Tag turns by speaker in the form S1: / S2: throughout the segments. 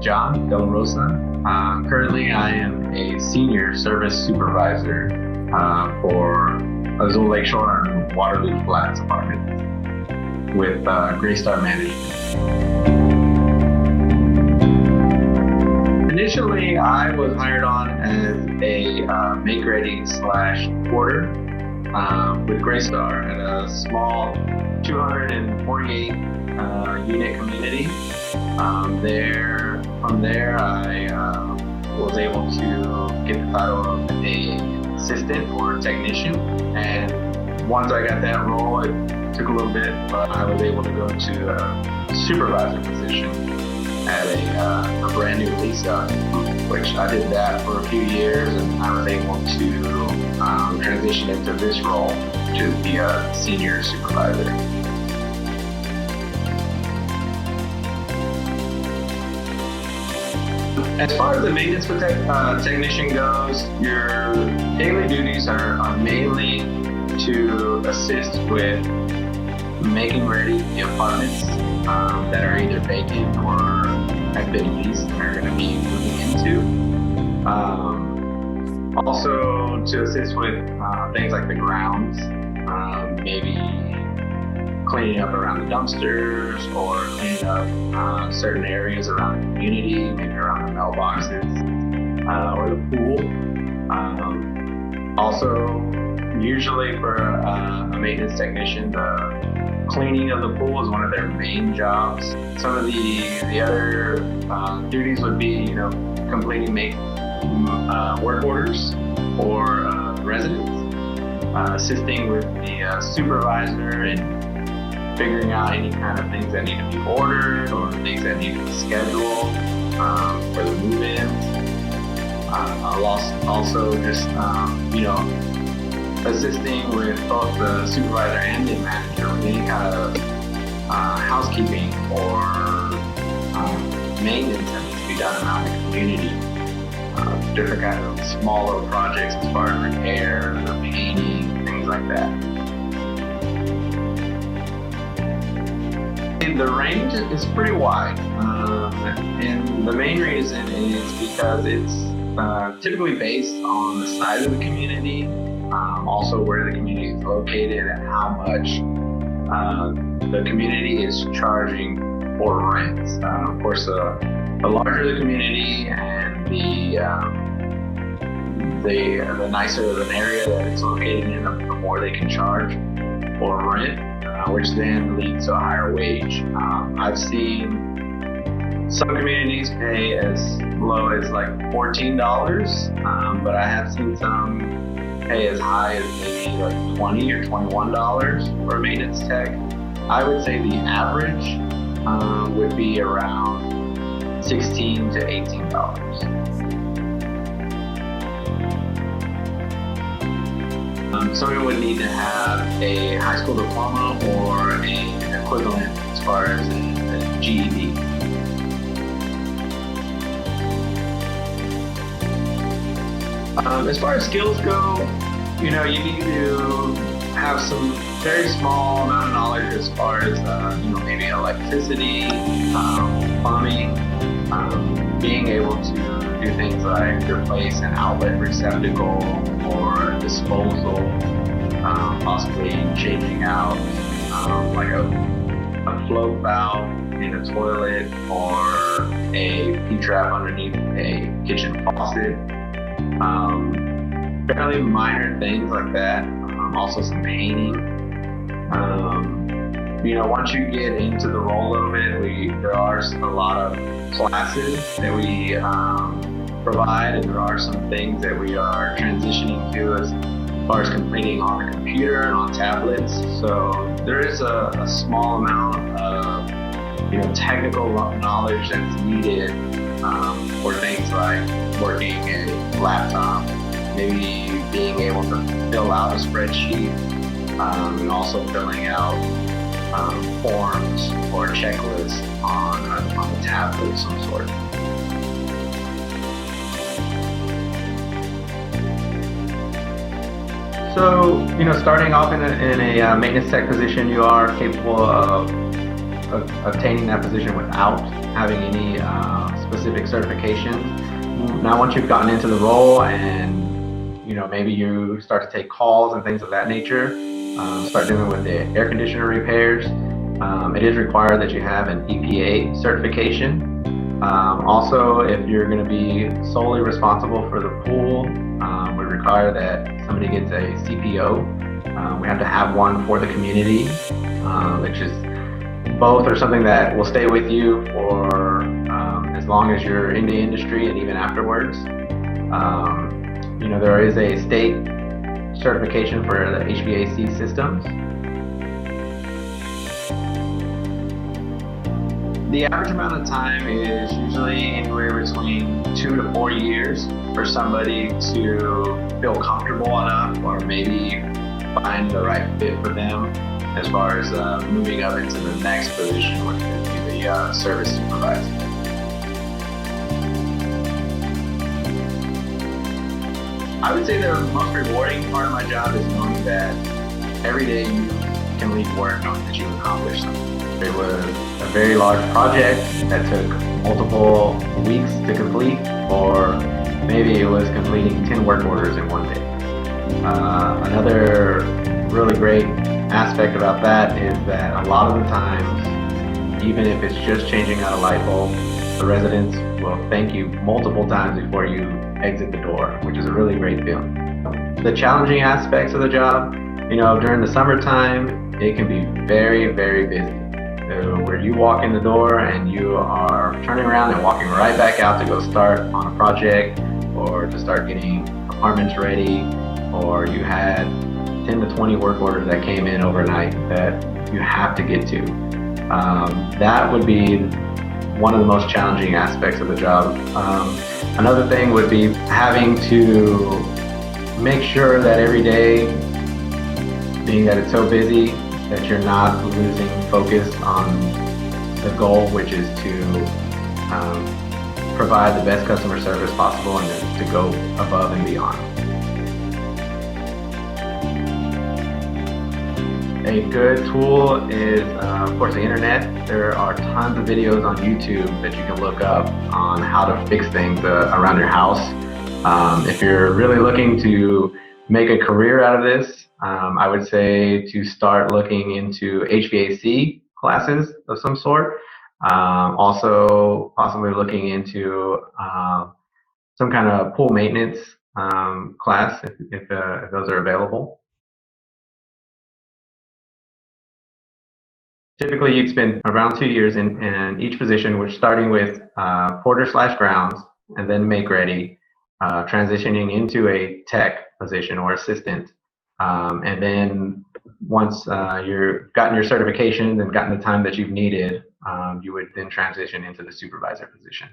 S1: John Del Rosa. Currently, I am a senior service supervisor for Azul Lakeshore and Waterloo Flats apartments with Greystar Management. Initially, I was hired on as a make-ready / porter with Greystar at a small 248 unit community. From there, I was able to get the title of a assistant or technician, and once I got that role, it took a little bit, but I was able to go to a supervisor position at a brand new lease up, which I did that for a few years, and I was able to transition into this role, which is the senior supervisor. As far as the maintenance technician goes, your daily duties are mainly to assist with making ready the apartments that are either vacant or have been leased and are going to be moving into. Also to assist with things like the grounds, maybe cleaning up around the dumpsters or cleaning up certain areas around the community, maybe around the mailboxes or the pool. Also, usually for a maintenance technician, the cleaning of the pool is one of their main jobs. Some of the other duties would be, completing work orders for residents, assisting with the supervisor and figuring out any kind of things that need to be ordered or things that need to be scheduled for the move-ins. I'll also just, assisting with both the supervisor and the manager with any kind of housekeeping or maintenance that needs to be done around the community. Different kind of smaller projects as far as repairs or painting, things like that. The range is pretty wide, and the main reason is because it's typically based on the size of the community, also where the community is located and how much the community is charging for rents. Of course, the larger the community and the nicer of an area that it's located in, the more they can charge for rent, which then leads to a higher wage. I've seen some communities pay as low as like $14, but I have seen some pay as high as maybe like $20 or $21 for a maintenance tech. I would say the average would be around $16 to $18. Someone would need to have a high school diploma or an equivalent as far as a GED. As far as skills go, you need to have some very small amount of knowledge as far as maybe electricity, plumbing, being able to do things like replace an outlet receptacle or a disposal, possibly changing out like a float valve in a toilet or a P-trap underneath a kitchen faucet. Fairly minor things like that. Also some painting. Once you get into the role a little bit, there are a lot of classes that we provide, and there are some things that we are transitioning to as far as completing on the computer and on tablets. So there is a small amount of technical knowledge that's needed for things like working a laptop, maybe being able to fill out a spreadsheet, and also filling out forms or checklists on a tablet of some sort. So, starting off in a maintenance tech position, you are capable of obtaining that position without having any specific certifications. Now, once you've gotten into the role and maybe you start to take calls and things of that nature, start dealing with the air conditioner repairs, it is required that you have an EPA certification. Also, if you're going to be solely responsible for the pool, we require that somebody gets a CPO. We have to have one for the community, which is both are something that will stay with you for as long as you're in the industry and even afterwards. There is a state certification for the HVAC systems. The average amount of time is usually anywhere between 2 to 4 years for somebody to feel comfortable enough or maybe find the right fit for them as far as moving up into the next position, which would be the service supervisor. I would say the most rewarding part of my job is knowing that every day you can leave work knowing that you accomplished something. It was a very large project that took multiple weeks to complete, or maybe it was completing 10 work orders in one day. Another really great aspect about that is that a lot of the times, even if it's just changing out a light bulb, the residents will thank you multiple times before you exit the door, which is a really great feeling. The challenging aspects of the job, during the summertime, it can be very, very busy. Where you walk in the door and you are turning around and walking right back out to go start on a project or to start getting apartments ready, or you had 10 to 20 work orders that came in overnight that you have to get to. That would be one of the most challenging aspects of the job. Another thing would be having to make sure that every day, being that it's so busy, that you're not losing focus on the goal, which is to provide the best customer service possible and to go above and beyond. A good tool is, of course, the internet. There are tons of videos on YouTube that you can look up on how to fix things around your house. If you're really looking to make a career out of this, I would say to start looking into HVAC classes of some sort. Also, possibly looking into some kind of pool maintenance class if those are available. Typically, you'd spend around 2 years in each position, which starting with porter/grounds and then make ready, transitioning into a tech position or assistant. And then once you've gotten your certifications and gotten the time that you've needed, you would then transition into the supervisor position.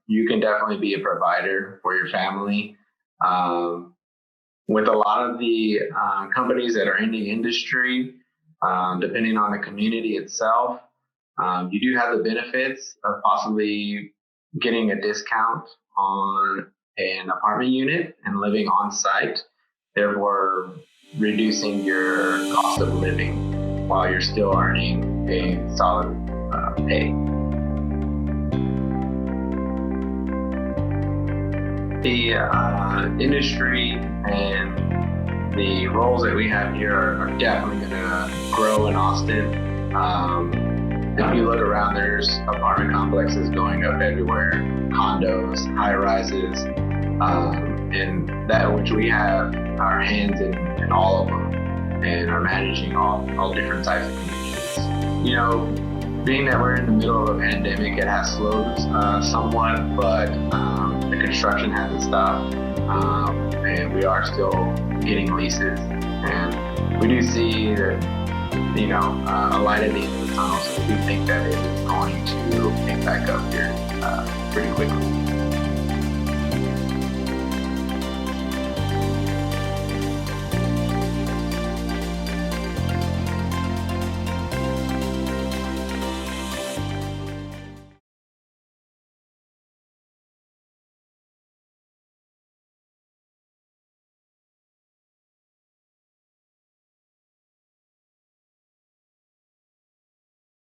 S1: You can definitely be a provider for your family. With a lot of the companies that are in the industry, depending on the community itself, you do have the benefits of possibly getting a discount on an apartment unit and living on site, therefore reducing your cost of living while you're still earning a solid pay. The industry and the roles that we have here are definitely going to grow in Austin. If you look around, there's apartment complexes going up everywhere, condos, high-rises, and that which we have our hands in all of them and are managing all different types of communities. Being that we're in the middle of a pandemic, it has slowed somewhat, but the construction hasn't stopped, and we are still getting leases, and we do see that a light at the end of the tunnel, so we do think that it is going to pick back up here pretty quickly.